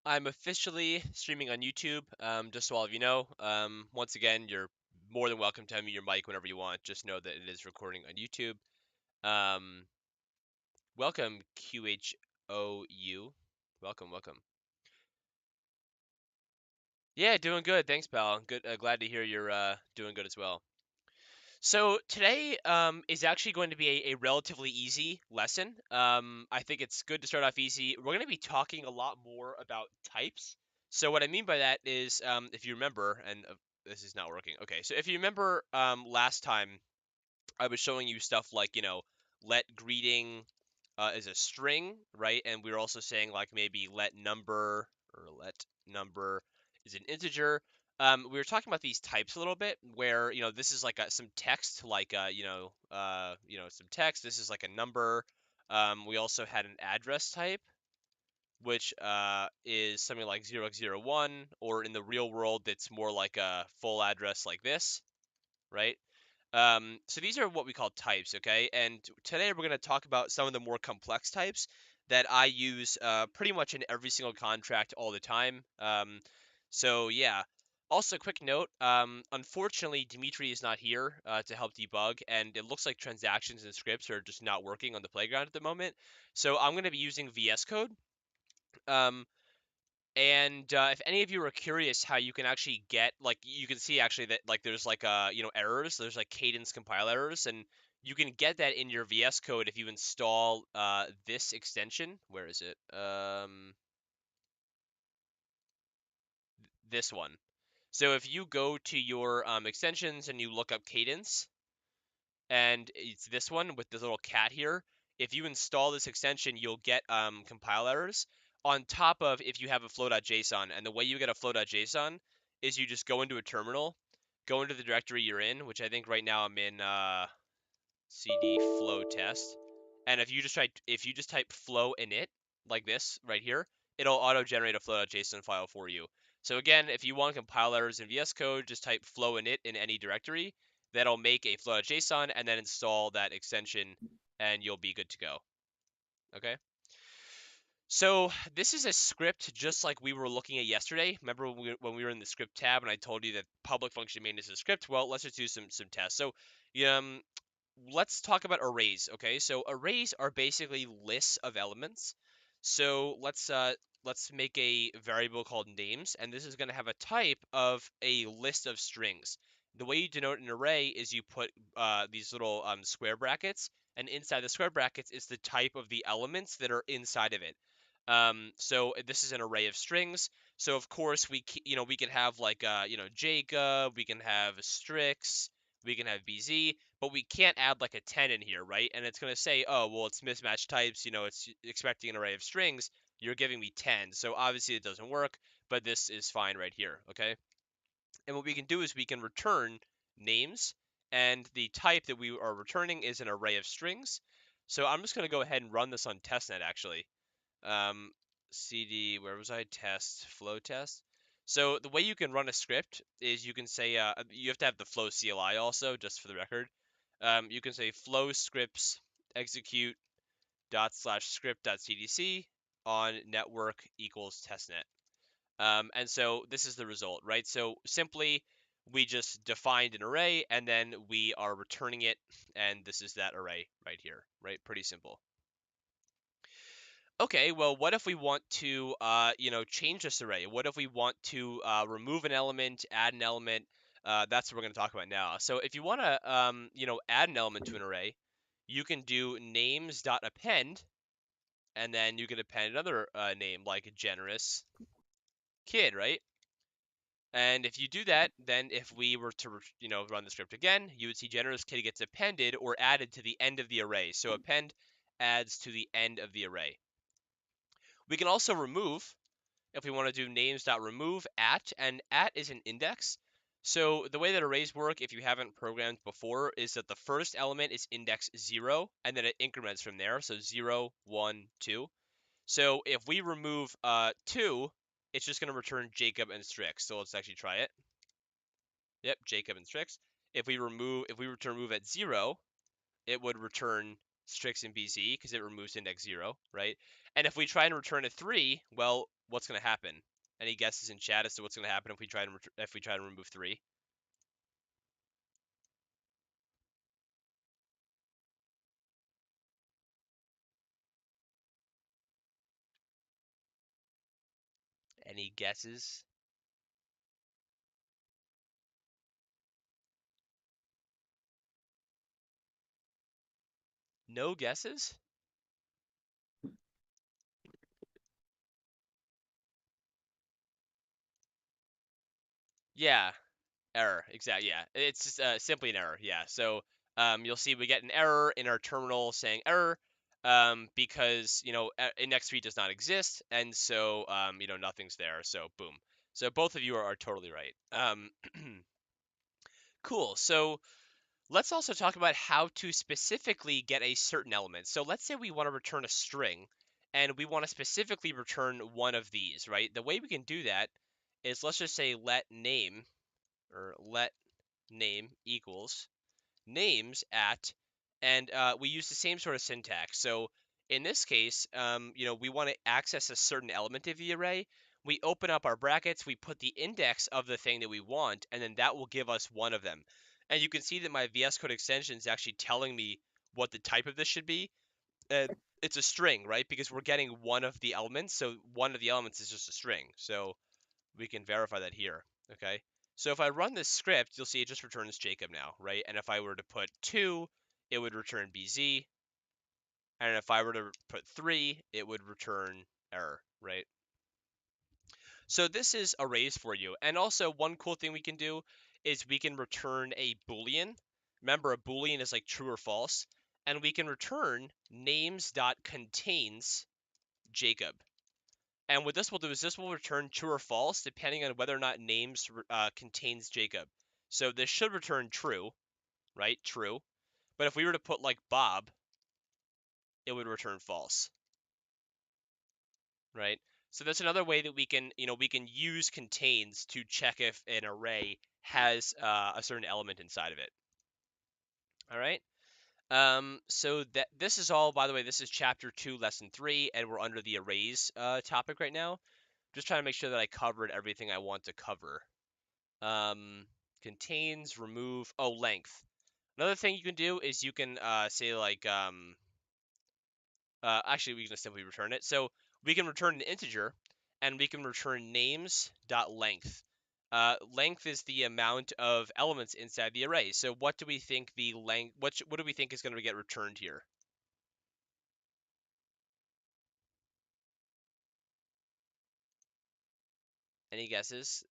I'm officially streaming on YouTube, just so all of you know. Once again, you're more than welcome to unmute your mic whenever you want. Just know that it is recording on YouTube. Um, Welcome, QHOU. Welcome. Yeah, doing good. Thanks, pal. Good. Glad to hear you're doing good as well. So today is actually going to be a relatively easy lesson. I think it's good to start off easy. We're going to be talking a lot more about types. So what I mean by that is, if you remember, and this is not working. Okay, so if you remember, last time I was showing you stuff like, let greeting is a string, right? And we were also saying like maybe let number is an integer. We were talking about these types a little bit, where this is like some text, like some text. This is like a number. We also had an address type, which is something like 0x01, or in the real world, it's more like a full address like this, right? So these are what we call types, okay? And today we're going to talk about some of the more complex types that I use pretty much in every single contract all the time. So yeah. Also, quick note, unfortunately, Dimitri is not here to help debug, and it looks like transactions and scripts are just not working on the playground at the moment. So I'm going to be using VS Code. Um, and if any of you are curious how you can actually get, like, you can see actually that, like, there's like errors. There's like Cadence compile errors, and you can get that in your VS Code if you install this extension. Where is it? This one. So if you go to your extensions and you look up Cadence, and it's this one with this little cat here. If you install this extension, you'll get compile errors on top of if you have a flow.json. And the way you get a flow.json is you just go into a terminal, go into the directory you're in, which I think right now I'm in cd flow test. And if you just type flow init like this right here, it'll auto generate a flow.json file for you. So again, if you want compile errors in VS Code, just type flow init in any directory. That'll make a flow.json and then install that extension, and you'll be good to go. Okay. So this is a script just like we were looking at yesterday. Remember when we were in the script tab and I told you that public function main is a script? Well, let's just do some tests. So um, let's talk about arrays. Okay, so arrays are basically lists of elements. So let's make a variable called names, and this is going to have a type of a list of strings. The way you denote an array is you put these little square brackets, and inside the square brackets is the type of the elements that are inside of it. So this is an array of strings. So of course we can have like Jacob, we can have Strix, we can have BZ, but we can't add like a 10 in here, right? And it's going to say, oh, well, it's mismatched types, it's expecting an array of strings. You're giving me 10. So obviously it doesn't work, but this is fine right here, okay? And what we can do is we can return names, and the type that we are returning is an array of strings. So I'm just going to go ahead and run this on testnet actually. Um, cd, where was I? Test, flow test. So the way you can run a script is you can say, you have to have the flow CLI also, just for the record. You can say flow scripts execute dot slash script dot cdc on network equals testnet. And so this is the result, right? So simply we just defined an array and then we are returning it, and this is that array right here, right? Pretty simple. Okay, well, what if we want to, change this array? What if we want to remove an element, add an element? That's what we're going to talk about now. So if you want to, add an element to an array, you can do names.append, and then you can append another name like generous kid, right? And if you do that, then if we were to, run the script again, you would see generous kid gets appended or added to the end of the array. So append adds to the end of the array. We can also remove if we want to do names.remove at, and at is an index. So the way that arrays work, if you haven't programmed before, is that the first element is index 0, and then it increments from there. So 0, 1, 2. So if we remove 2, it's just going to return Jacob and Strix. So let's actually try it. Yep, Jacob and Strix. If we were to remove at 0, it would return Strix and BZ because it removes index 0, right? And if we try and return a 3, well, what's going to happen? Any guesses in chat as to what's going to happen if we try to remove 3? Any guesses? No guesses? Yeah, error. Exactly. Yeah, it's just simply an error. Yeah. So you'll see we get an error in our terminal saying error because index 3 does not exist, and so nothing's there. So boom. So both of you are totally right. Cool. So let's also talk about how to specifically get a certain element. So let's say we want to return a string and we want to specifically return one of these, right? The way we can do that is let's just say let name equals names at, and we use the same sort of syntax. So in this case, we want to access a certain element of the array. We open up our brackets, we put the index of the thing that we want, and then that will give us one of them. And you can see that my VS Code extension is actually telling me what the type of this should be. It's a string, right? Because we're getting one of the elements, so one of the elements is just a string. So we can verify that here, okay? So if I run this script, you'll see it just returns Jacob now, right? And if I were to put 2, it would return BZ. And if I were to put 3, it would return error, right? So this is arrays for you. And also one cool thing we can do is we can return a Boolean. Remember, a Boolean is like true or false. And we can return names.contains Jacob. And what this will do is this will return true or false depending on whether or not names contains Jacob. So this should return true, right? True. But if we were to put like Bob, it would return false, right? So that's another way that we can use contains to check if an array has a certain element inside of it. All right. So that this is all, by the way, this is chapter 2, lesson 3, and we're under the arrays topic right now. Just trying to make sure that I covered everything I want to cover. Contains, remove, length. Another thing you can do is you can say like, actually we can just simply return it. So we can return an integer and we can return names.length. Length is the amount of elements inside the array. So what do we think the length, what do we think is going to get returned here? Any guesses?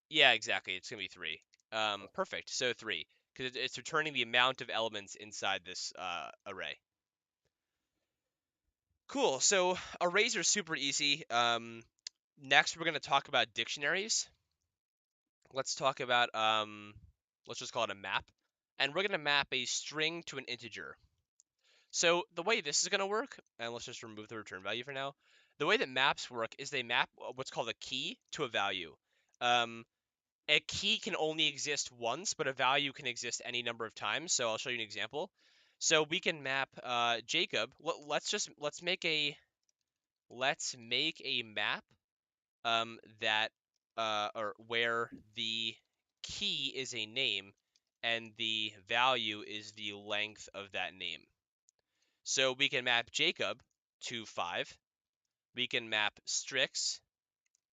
Yeah, exactly. It's going to be 3. Perfect. So 3, because it's returning the amount of elements inside this array. Cool. So arrays are super easy. Next, we're going to talk about dictionaries. Let's talk about, let's just call it a map. And we're going to map a string to an integer. So the way this is going to work, and let's just remove the return value for now. The way that maps work is they map what's called a key to a value. A key can only exist once, but a value can exist any number of times. So I'll show you an example. So we can map Jacob. Let's make a map that or where the key is a name and the value is the length of that name. So we can map Jacob to 5. We can map Strix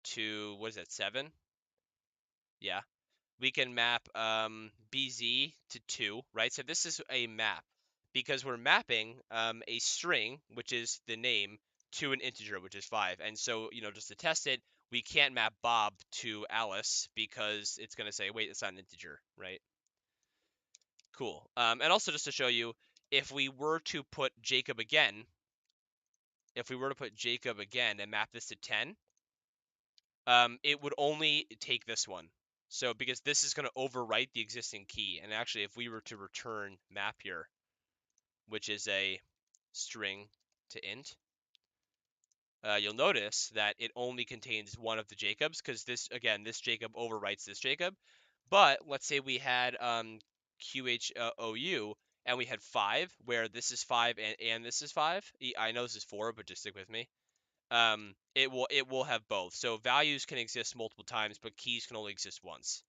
to, what is that, 7? Yeah. We can map BZ to 2, right? So this is a map because we're mapping a string, which is the name, to an integer, which is 5. And so, just to test it, we can't map Bob to Alice because it's going to say, wait, it's not an integer, right? Cool. And also just to show you, if we were to put Jacob again, and map this to 10, it would only take this one. So because this is going to overwrite the existing key. And actually, if we were to return map here, which is a string to int, you'll notice that it only contains one of the Jacobs because this Jacob overwrites this Jacob. But let's say we had QHOU, and we had 5, where this is 5 and this is 5. I know this is 4, but just stick with me. It will have both. So values can exist multiple times, but keys can only exist once.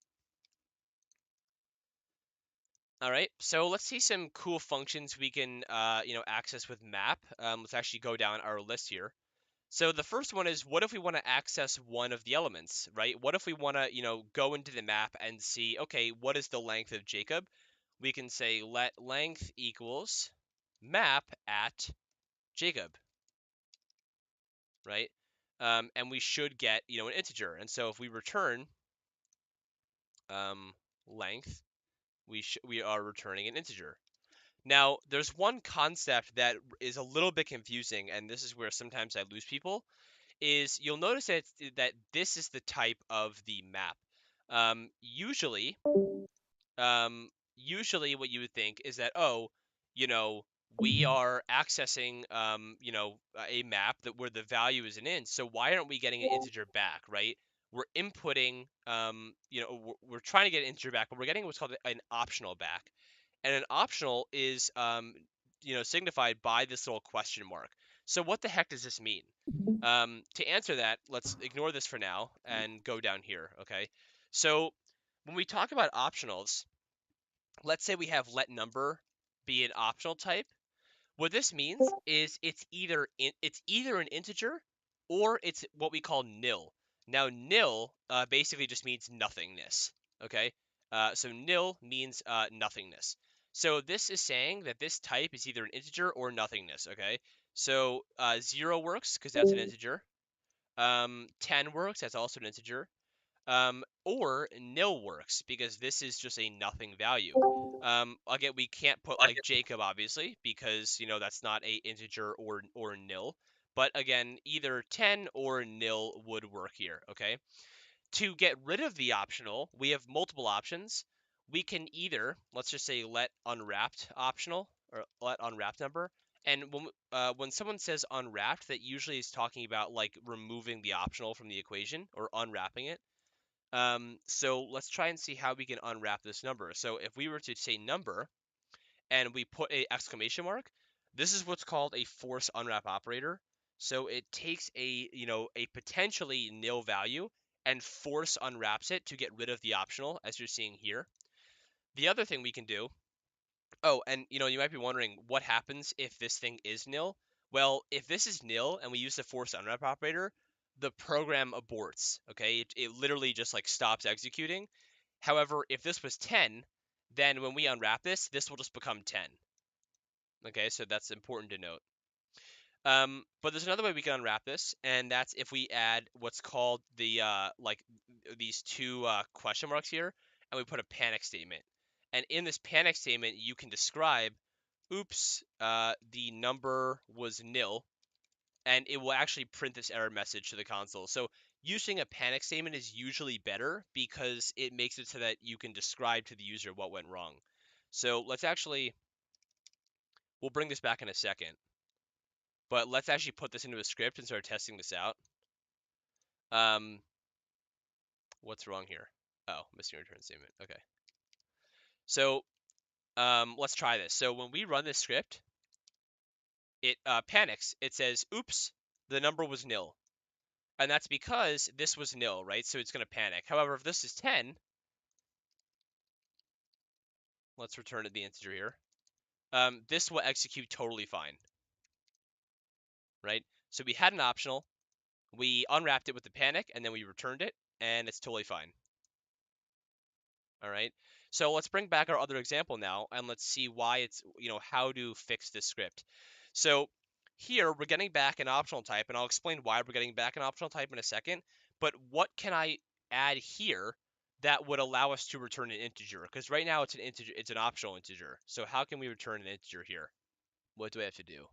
All right, so let's see some cool functions we can access with map. Let's actually go down our list here. So the first one is, what if we want to access one of the elements, right? What if we want to, go into the map and see, okay, what is the length of Jacob? We can say let length equals map at Jacob, right? And we should get, an integer. And so if we return length, we are returning an integer. Now, there's one concept that is a little bit confusing, and this is where sometimes I lose people, is you'll notice that this is the type of the map. Um, usually, usually what you would think is that, oh, you know, we are accessing, a map that where the value is an int. So why aren't we getting an integer back, right? We're inputting, we're trying to get an integer back, but we're getting what's called an optional back. And an optional is, signified by this little question mark. So what the heck does this mean? To answer that, let's ignore this for now and go down here, okay? So when we talk about optionals, let's say we have let number be an optional type. What this means is it's either an integer or it's what we call nil. Now nil basically just means nothingness. Okay, so nil means nothingness. So this is saying that this type is either an integer or nothingness. Okay, so 0 works because that's an integer. 10 works, that's also an integer. Or nil works because this is just a nothing value. Again, we can't put like Jacob obviously because that's not a integer or nil. But again, either 10 or nil would work here. Okay. To get rid of the optional, we have multiple options. We can either, let's just say, let unwrapped optional or let unwrapped number. And when someone says unwrapped, that usually is talking about like removing the optional from the equation or unwrapping it. So let's try and see how we can unwrap this number. So if we were to say number and we put a exclamation mark, this is what's called a force unwrap operator. So it takes a potentially nil value and force unwraps it to get rid of the optional, as you're seeing here. The other thing we can do, oh, and you might be wondering what happens if this thing is nil. Well, if this is nil and we use the force unwrap operator, the program aborts. Okay, it literally just like stops executing. However, if this was 10, then when we unwrap this will just become 10. Okay, so that's important to note. But there's another way we can unwrap this, and that's if we add what's called the these two question marks here, and we put a panic statement. And in this panic statement, you can describe, oops, the number was nil, and it will actually print this error message to the console. So using a panic statement is usually better because it makes it so that you can describe to the user what went wrong. So we'll bring this back in a second. But let's actually put this into a script and start testing this out. What's wrong here? Oh, missing return statement. Okay. So let's try this. So when we run this script, it panics. It says, oops, the number was nil. And that's because this was nil, right? So it's going to panic. However, if this is 10, let's return to the integer here. This will execute totally fine, right? So we had an optional, we unwrapped it with the panic, and then we returned it, and it's totally fine. All right. So let's bring back our other example now, and let's see why it's, how to fix this script. So here we're getting back an optional type, and I'll explain why we're getting back an optional type in a second. But what can I add here that would allow us to return an integer? Because right now it's an integer, it's an optional integer. So how can we return an integer here? What do I have to do?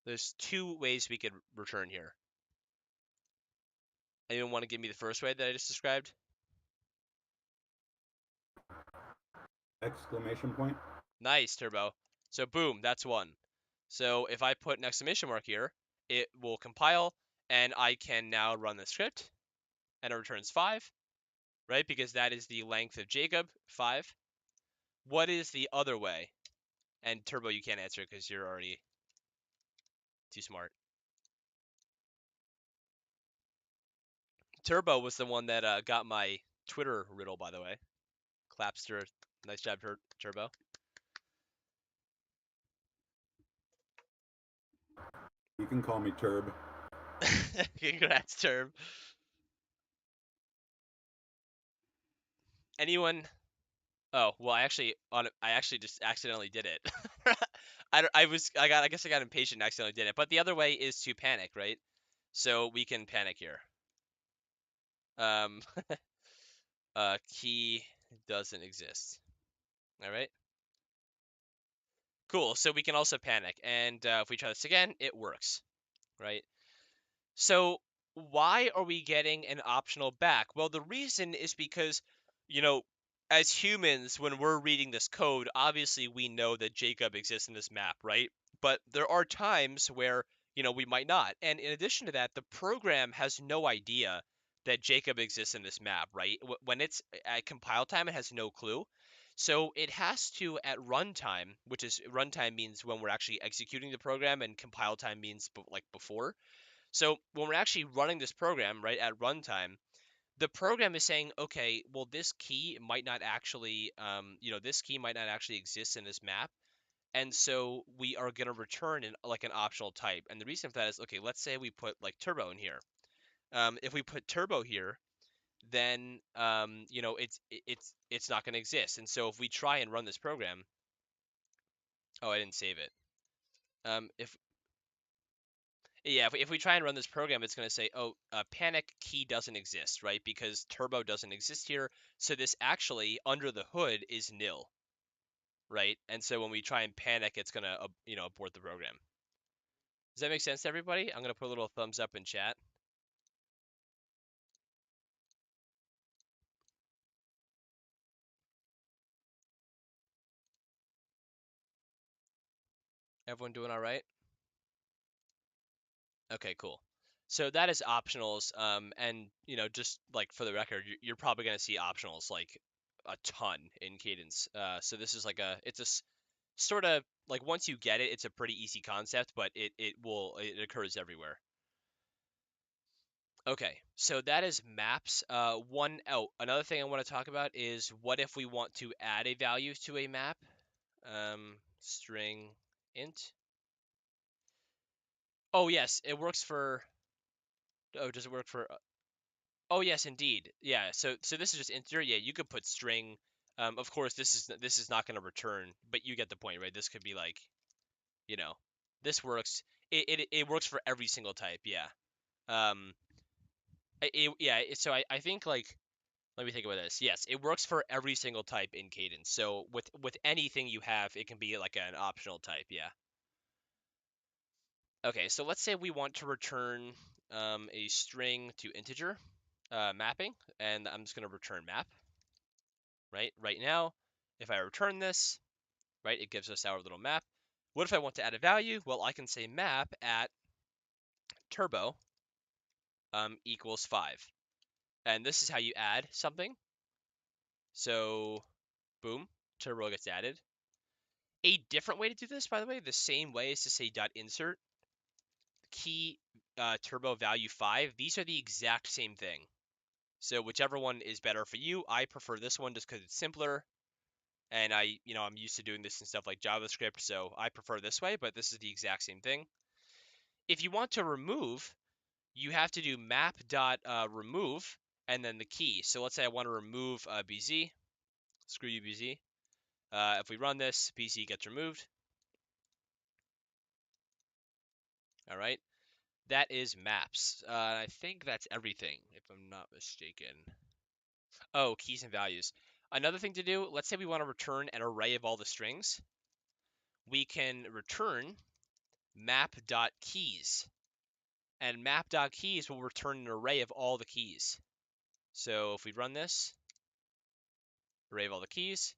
There's two ways we could return here. Anyone want to give me the first way that I just described? Exclamation point. Nice, Turbo. So boom, that's one. So if I put an exclamation mark here, it will compile, and I can now run the script, and it returns 5. right? Because that is the length of Jacob, 5. What is the other way? And Turbo, you can't answer because you're already too smart. Turbo was the one that got my Twitter riddle, by the way. Clapster, nice job, Turbo. You can call me Turb. Congrats, Turb. Anyone? Oh, well, I actually just accidentally did it. I guess I got impatient and accidentally did it. But the other way is to panic, right? So we can panic here. Um, key doesn't exist. All right. Cool. So we can also panic, and if we try this again, it works, right? So why are we getting an optional back? Well, the reason is because, you know, as humans, when we're reading this code, obviously we know that Jacob exists in this map, right? But there are times where, we might not. And in addition to that, the program has no idea that Jacob exists in this map, right? When it's at compile time, it has no clue. So it has to, at runtime, which is runtime means when we're actually executing the program, and compile time means like before. So when we're actually running this program, right, at runtime, the program is saying, okay, well, this key might not actually, this key might not actually exist in this map. And so we are going to return like an optional type. And the reason for that is, okay, let's say we put like turbo in here. If we put turbo here, then, it's not going to exist. And so if we try and run this program, oh, I didn't save it. If Yeah, if we try and run this program, it's going to say, oh, panic key doesn't exist, right? Because turbo doesn't exist here. So this actually, under the hood, is nil, right? And so when we try and panic, it's going to, abort the program. Does that make sense to everybody? I'm going to put a little thumbs up in chat. Everyone doing all right? Okay, cool. So that is optionals, and just like for the record, you're probably gonna see optionals like a ton in Cadence. So this is like it's a sort of like once you get it, it's a pretty easy concept, but it occurs everywhere. Okay, so that is maps. Another thing I want to talk about is what if we want to add a value to a map? String int. Oh yes, it works for. Oh, does it work for? Oh yes, indeed. Yeah. So this is just integer. Yeah, you could put string. Of course, this is not going to return, but you get the point, right? This could be like, you know, this works. It works for every single type. Yeah. Um. Yeah. So I think like let me think about this. Yes, it works for every single type in Cadence. So with anything you have, it can be like an optional type. Yeah. Okay. So let's say we want to return a string to integer mapping, and I'm just going to return map. Right now, if I return this, right, it gives us our little map. What if I want to add a value? Well, I can say map at turbo equals 5. And this is how you add something. So, boom, turbo gets added. A different way to do this, by the way, the same way is to say dot insert key turbo value 5. These are the exact same thing. So whichever one is better for you, I prefer this one just because it's simpler. And I'm used to doing this in stuff like JavaScript, so I prefer this way, but this is the exact same thing. If you want to remove, you have to do map.remove and then the key. So let's say I want to remove BZ. Screw you, BZ. If we run this, BZ gets removed. All right. That is maps. I think that's everything, if I'm not mistaken. Oh, keys and values. Another thing to do, let's say we want to return an array of all the strings. We can return map.keys. And map.keys will return an array of all the keys. So if we run this, array of all the keys,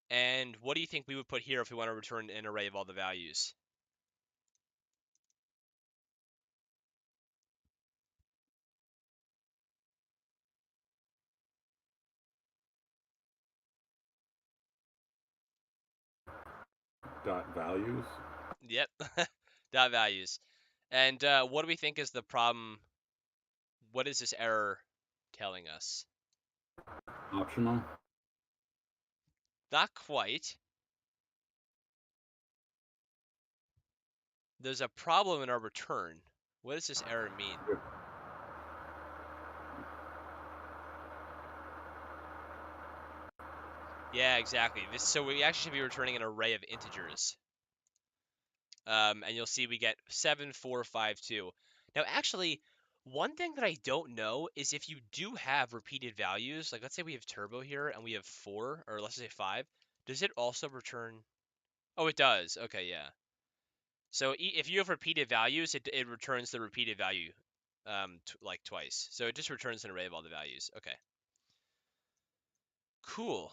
and what do you think we would put here if we want to return an array of all the values? Dot values. Yep. Dot values. And what do we think is the problem? What is this error telling us? Optional. Not quite. There's a problem in our return. What does this error mean? Yeah, exactly. So we actually should be returning an array of integers. And you'll see we get 7, 4, 5, 2. Now, actually, one thing that I don't know is if you do have repeated values, like let's say we have turbo here and we have 4, or let's say 5, does it also return? Oh, it does. Okay, yeah. So if you have repeated values, it returns the repeated value like twice. So it just returns an array of all the values. Okay. Cool.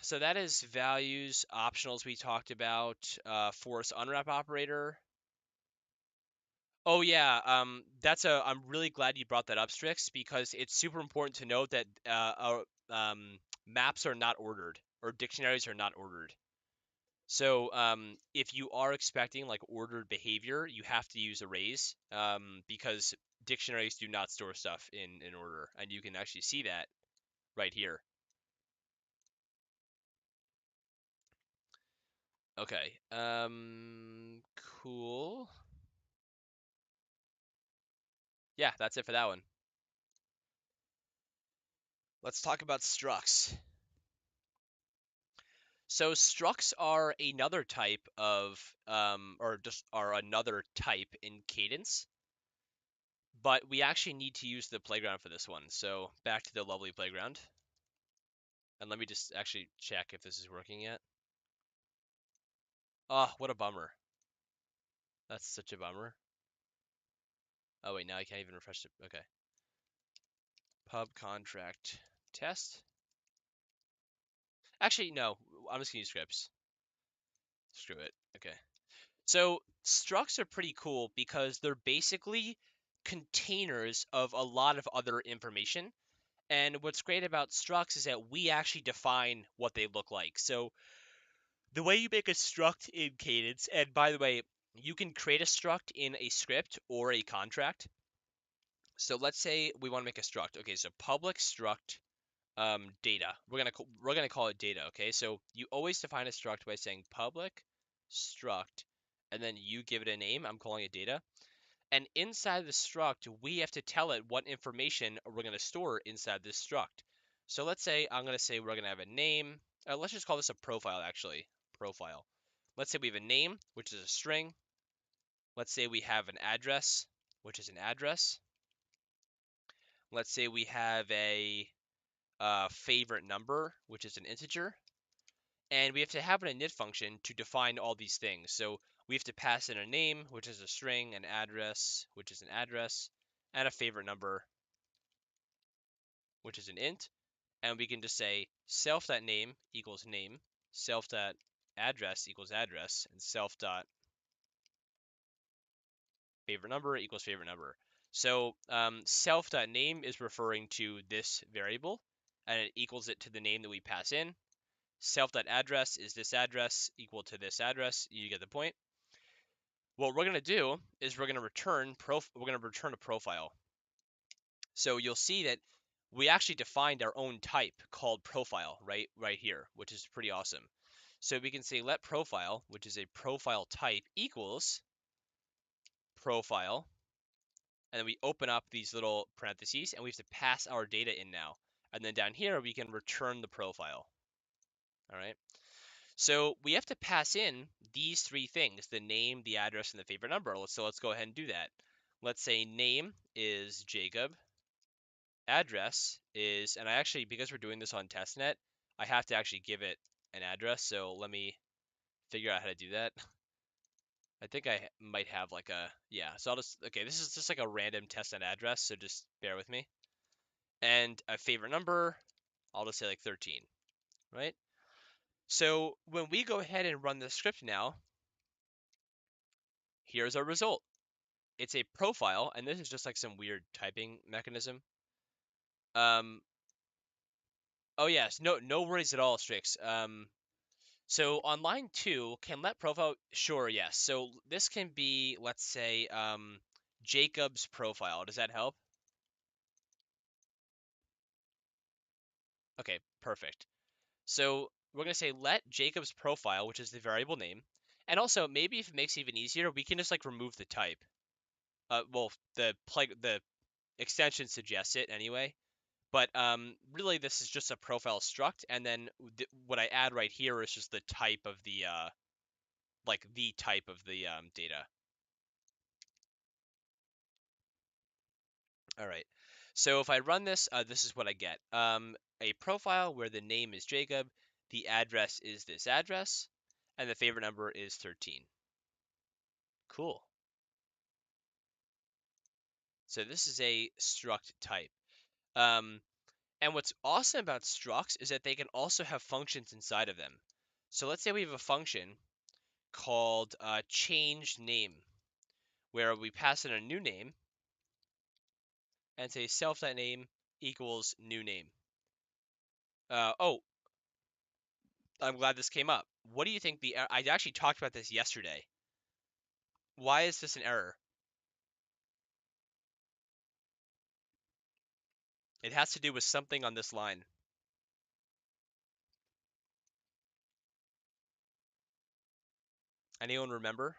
So that is values, optionals we talked about, force unwrap operator. Oh yeah, I'm really glad you brought that up, Strix, because it's super important to note that maps are not ordered or dictionaries are not ordered. So if you are expecting like ordered behavior, you have to use arrays because dictionaries do not store stuff in order, and you can actually see that right here. Okay. Cool. Yeah, that's it for that one. Let's talk about structs. So structs are another type of, or just are another type in Cadence, but we actually need to use the playground for this one. So back to the lovely playground. And let me just actually check if this is working yet. Oh, what a bummer. That's such a bummer. Oh wait, now I can't even refresh it. Okay. Pub contract test. Actually, no. I'm just gonna use scripts. Screw it. Okay. So structs are pretty cool because they're basically containers of a lot of other information. And what's great about structs is that we actually define what they look like. So the way you make a struct in Cadence, and by the way, you can create a struct in a script or a contract. So let's say we want to make a struct. Okay, so public struct data. We're gonna call it data. Okay, so you always define a struct by saying public struct, and then you give it a name. I'm calling it data. And inside the struct, we have to tell it what information we're going to store inside this struct. So let's say I'm going to say we're going to have a name. Let's just call this a profile, actually. Profile. Let's say we have a name, which is a string. Let's say we have an address, which is an address. Let's say we have a favorite number, which is an integer. And we have to have an init function to define all these things. So we have to pass in a name, which is a string, an address, which is an address, and a favorite number, which is an int. And we can just say self.name equals name, self.address equals address, and self.favorite number equals favorite number. So self.name is referring to this variable, and it equals it to the name that we pass in. Self.address is this address equal to this address. You get the point. What we're going to do is we're going to return a profile. So you'll see that we actually defined our own type called profile right here, which is pretty awesome. So we can say let profile, which is a profile type, equals profile, and then we open up these little parentheses, and we have to pass our data in now. And then down here we can return the profile. All right. So we have to pass in these three things: the name, the address, and the favorite number. So let's go ahead and do that. Let's say name is Jacob. Address is, and I actually, because we're doing this on testnet, I have to actually give it an address. So let me figure out how to do that. I think I might have like a, yeah. So I'll just, okay, this is just like a random testnet address. So just bear with me. And a favorite number, I'll just say like 13, right? So when we go ahead and run the script now, here's our result. It's a profile, and this is just like some weird typing mechanism. Um, oh yes, no worries at all, Strix. So on line two, can let profile, sure, yes. So this can be, let's say, Jacob's profile. Does that help? Okay, perfect. So we're going to say let Jacob's profile, which is the variable name. And also, maybe if it makes it even easier, we can just like remove the type. Well, the extension suggests it anyway. But really, this is just a profile struct, and then what I add right here is just the type of the like the type of the data. All right. So if I run this, this is what I get. A profile where the name is Jacob, the address is this address, and the favorite number is 13. Cool. So this is a struct type. Um, and what's awesome about structs is that they can also have functions inside of them. So let's say we have a function called change name, where we pass in a new name and say self.name equals new name. Oh, I'm glad this came up. What do you think I actually talked about this yesterday. Why is this an error? It has to do with something on this line. Anyone remember?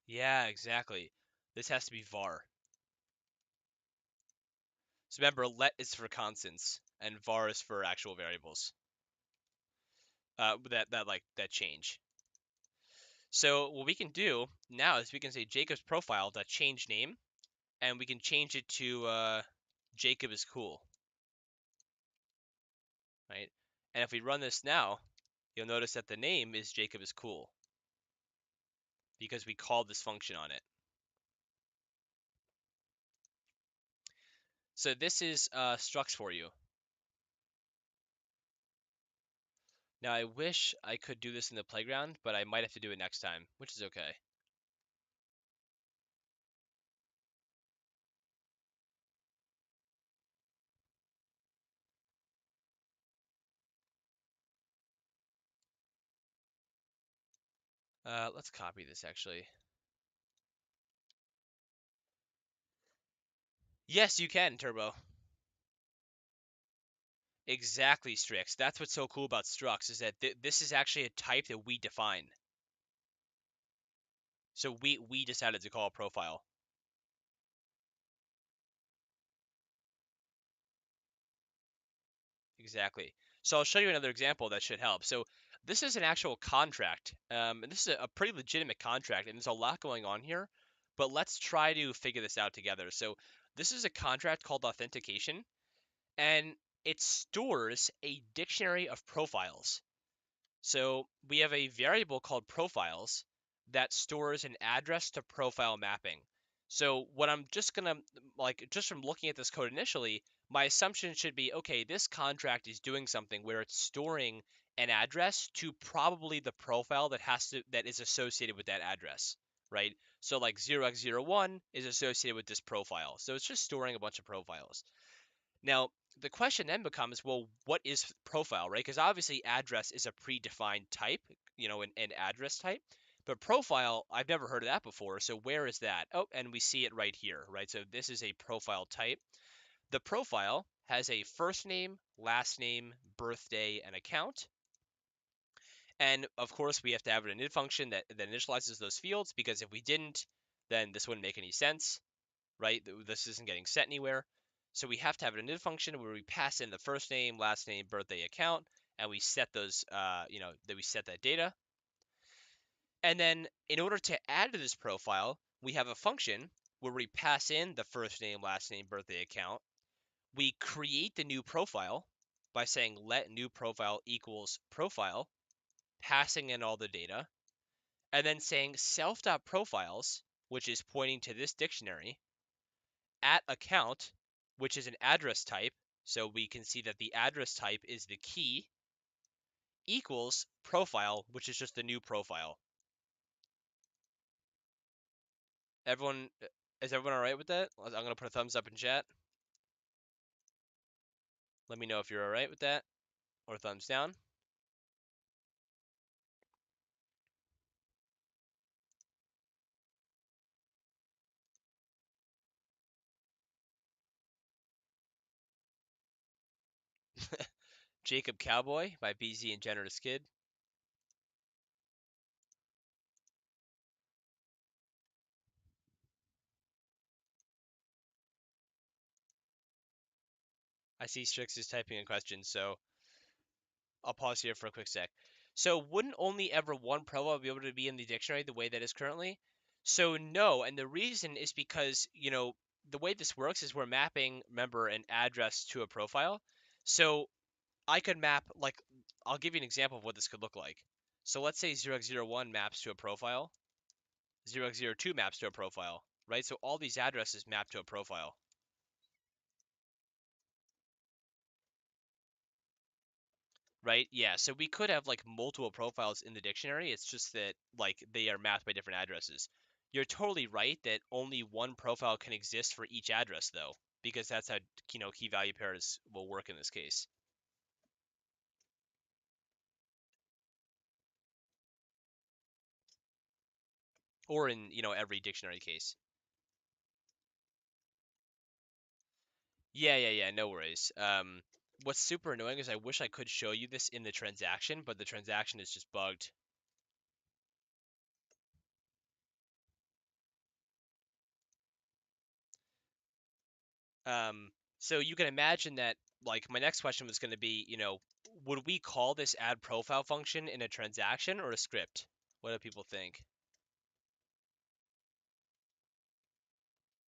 Yeah, exactly. This has to be var. So remember, let is for constants and var is for actual variables. That change. So what we can do now is we can say Jacob's profile dot change name, and we can change it to Jacob is cool, right? And if we run this now, you'll notice that the name is Jacob is cool because we called this function on it. So this is structs for you. Now I wish I could do this in the playground, but I might have to do it next time, which is okay. Let's copy this actually. Yes, you can, Turbo. Exactly, Strix. That's what's so cool about structs is that this is actually a type that we define. So we decided to call a profile. Exactly. So I'll show you another example that should help. So this is an actual contract, and this is a pretty legitimate contract, and there's a lot going on here. But let's try to figure this out together. So this is a contract called authentication, and it stores a dictionary of profiles. So we have a variable called profiles that stores an address to profile mapping. So what I'm just gonna like just from looking at this code initially, my assumption should be okay, this contract is doing something where it's storing an address to probably the profile that is associated with that address, right? So like 0x01 is associated with this profile. So it's just storing a bunch of profiles. Now, the question then becomes, well, what is profile, right? Because obviously address is a predefined type, an address type. But profile, I've never heard of that before. So where is that? Oh, and we see it right here, right? So this is a profile type. The profile has a first name, last name, birthday, and account. And of course, we have to have an init function that initializes those fields because if we didn't, then this wouldn't make any sense, right? This isn't getting set anywhere. So we have to have an init function where we pass in the first name, last name, birthday, account, and we set those, that we set that data. And then in order to add to this profile, we have a function where we pass in the first name, last name, birthday, account. We create the new profile by saying let new profile equals profile, passing in all the data, and then saying self.profiles, which is pointing to this dictionary, at account, which is an address type, so we can see that the address type is the key, equals profile, which is just the new profile. Everyone, is everyone all right with that? I'm gonna put a thumbs up in chat. Let me know if you're all right with that, or thumbs down. Jacob Cowboy by BZ and Generous Kid. I see Strix is typing in questions, so I'll pause here for a quick sec. So wouldn't only ever one profile be able to be in the dictionary the way that is currently? So no, and the reason is because, the way this works is we're mapping, remember, an address to a profile. So I could map, like, I'll give you an example of what this could look like. So let's say 0x01 maps to a profile, 0x02 maps to a profile, right? So all these addresses map to a profile. Right? Yeah. So we could have like multiple profiles in the dictionary. It's just that like they are mapped by different addresses. You're totally right that only one profile can exist for each address though, because that's how key value pairs will work in this case. Or in, every dictionary case. Yeah, no worries. What's super annoying is I wish I could show you this in the transaction, but the transaction is just bugged. Um, so you can imagine that, like, my next question was going to be, would we call this add profile function in a transaction or a script? What do people think?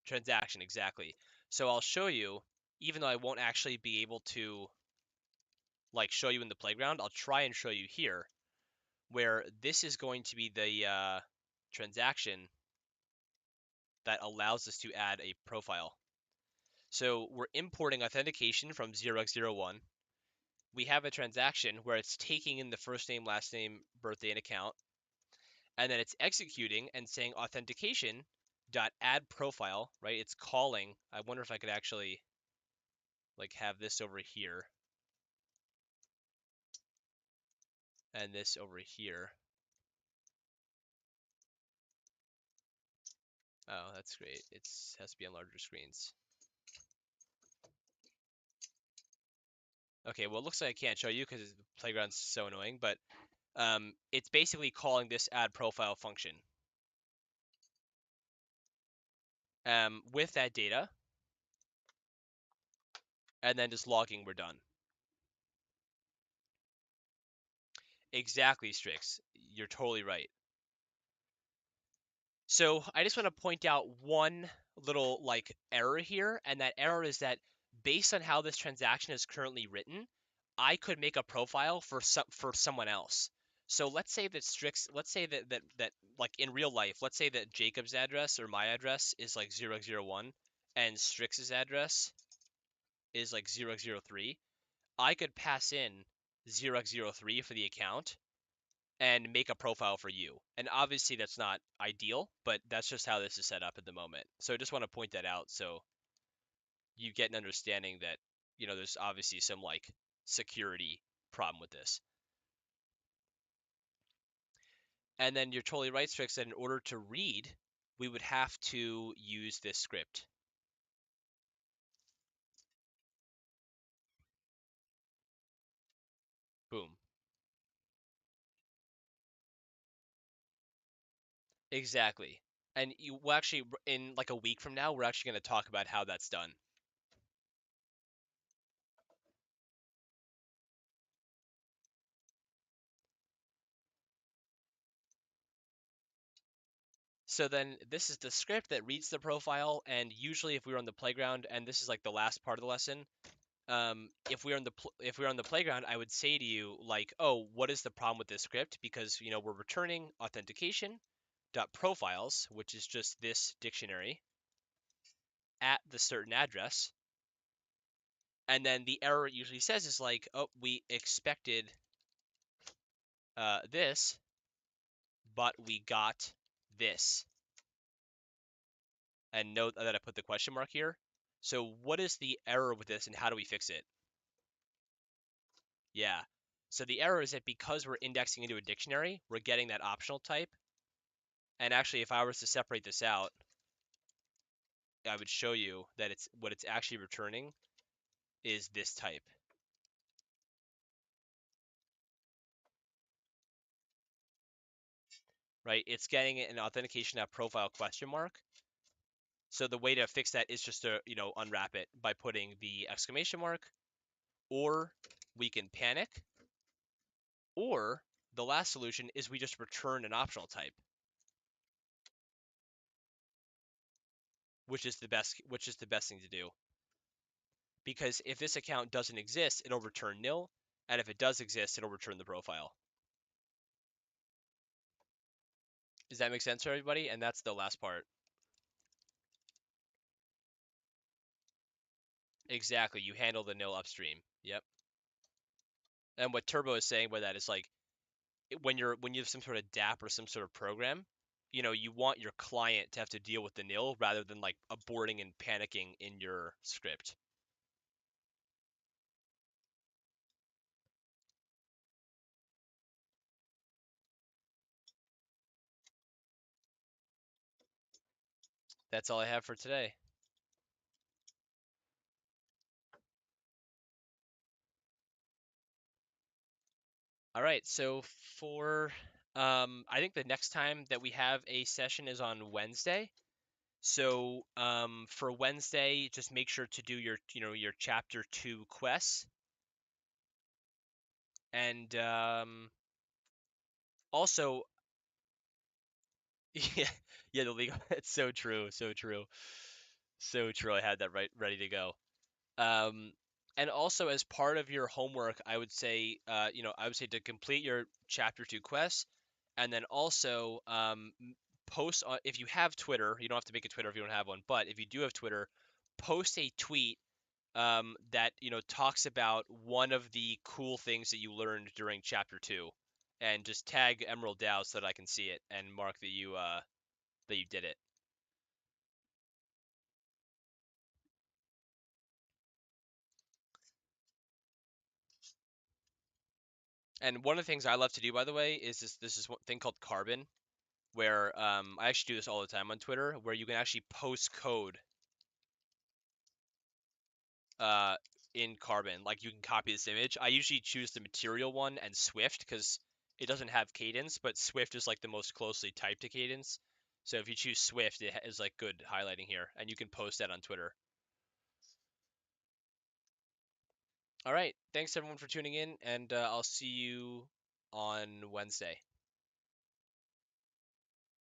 Transaction, exactly. So I'll show you, even though I won't actually be able to, like, show you in the playground, I'll try and show you here, where this is going to be the transaction that allows us to add a profile. So we're importing authentication from 0x01. We have a transaction where it's taking in the first name, last name, birthday, and account, and then it's executing and saying authentication dot add profile, right? It's calling. I wonder if I could actually like have this over here and this over here. Oh, that's great. It has to be on larger screens. Okay, well, it looks like I can't show you because the playground's so annoying, but it's basically calling this add profile function. With that data, and then just logging, we're done. Exactly, Strix. You're totally right. So I just want to point out one little like error here, and that error is that based on how this transaction is currently written, I could make a profile for someone else. So let's say that Strix, let's say that like in real life, let's say that Jacob's address or my address is like 0x01 and Strix's address is like 0x03. I could pass in 0x03 for the account and make a profile for you. And obviously that's not ideal, but that's just how this is set up at the moment. So I just want to point that out so you get an understanding that, there's obviously some like security problem with this. And then you're totally right, Strix, that in order to read, we would have to use this script. Boom. Exactly. And you will actually, in like a week from now, we're actually going to talk about how that's done. So then this is the script that reads the profile, and usually if we were on the playground, and this is like the last part of the lesson, if we are on the playground, I would say to you like, oh, what is the problem with this script? Because we're returning authentication dot profiles, which is just this dictionary at the certain address, and then the error it usually says is like, oh, we expected this, but we got this. and note that I put the question mark here. So what is the error with this and how do we fix it? Yeah. So the error is that because we're indexing into a dictionary, we're getting that optional type. And actually, if I was to separate this out, I would show you that it's what it's actually returning is this type, right? It's getting an authentication app profile question mark. So the way to fix that is just to, unwrap it by putting the exclamation mark, or we can panic, or the last solution is we just return an optional type, which is the best thing to do. Because if this account doesn't exist, it'll return nil, and if it does exist, it'll return the profile. Does that make sense for everybody? And that's the last part. Exactly. You handle the nil upstream. Yep. And what Turbo is saying by that is like when you have some sort of DApp or some sort of program, you want your client to have to deal with the nil rather than like aborting and panicking in your script. That's all I have for today. All right, so for I think the next time that we have a session is on Wednesday. So for Wednesday, just make sure to do your chapter 2 quests, and also yeah, yeah, the legal. It's so true, so true, so true. I had that ready to go. Um, and also as part of your homework, I would say to complete your chapter 2 quests, and then also post on, if you have Twitter, you don't have to make a Twitter if you don't have one, but if you do have Twitter, post a tweet that talks about one of the cool things that you learned during chapter 2, and just tag Emerald Dow so that I can see it and mark that you did it. And one of the things I love to do, by the way, is this is one thing called Carbon, where I actually do this all the time on Twitter, where you can actually post code uh, in Carbon. Like you can copy this image. I usually choose the Material one and Swift because it doesn't have Cadence, but Swift is like the most closely typed to Cadence. So if you choose Swift, it is like good highlighting here, and you can post that on Twitter. All right, thanks everyone for tuning in, and I'll see you on Wednesday.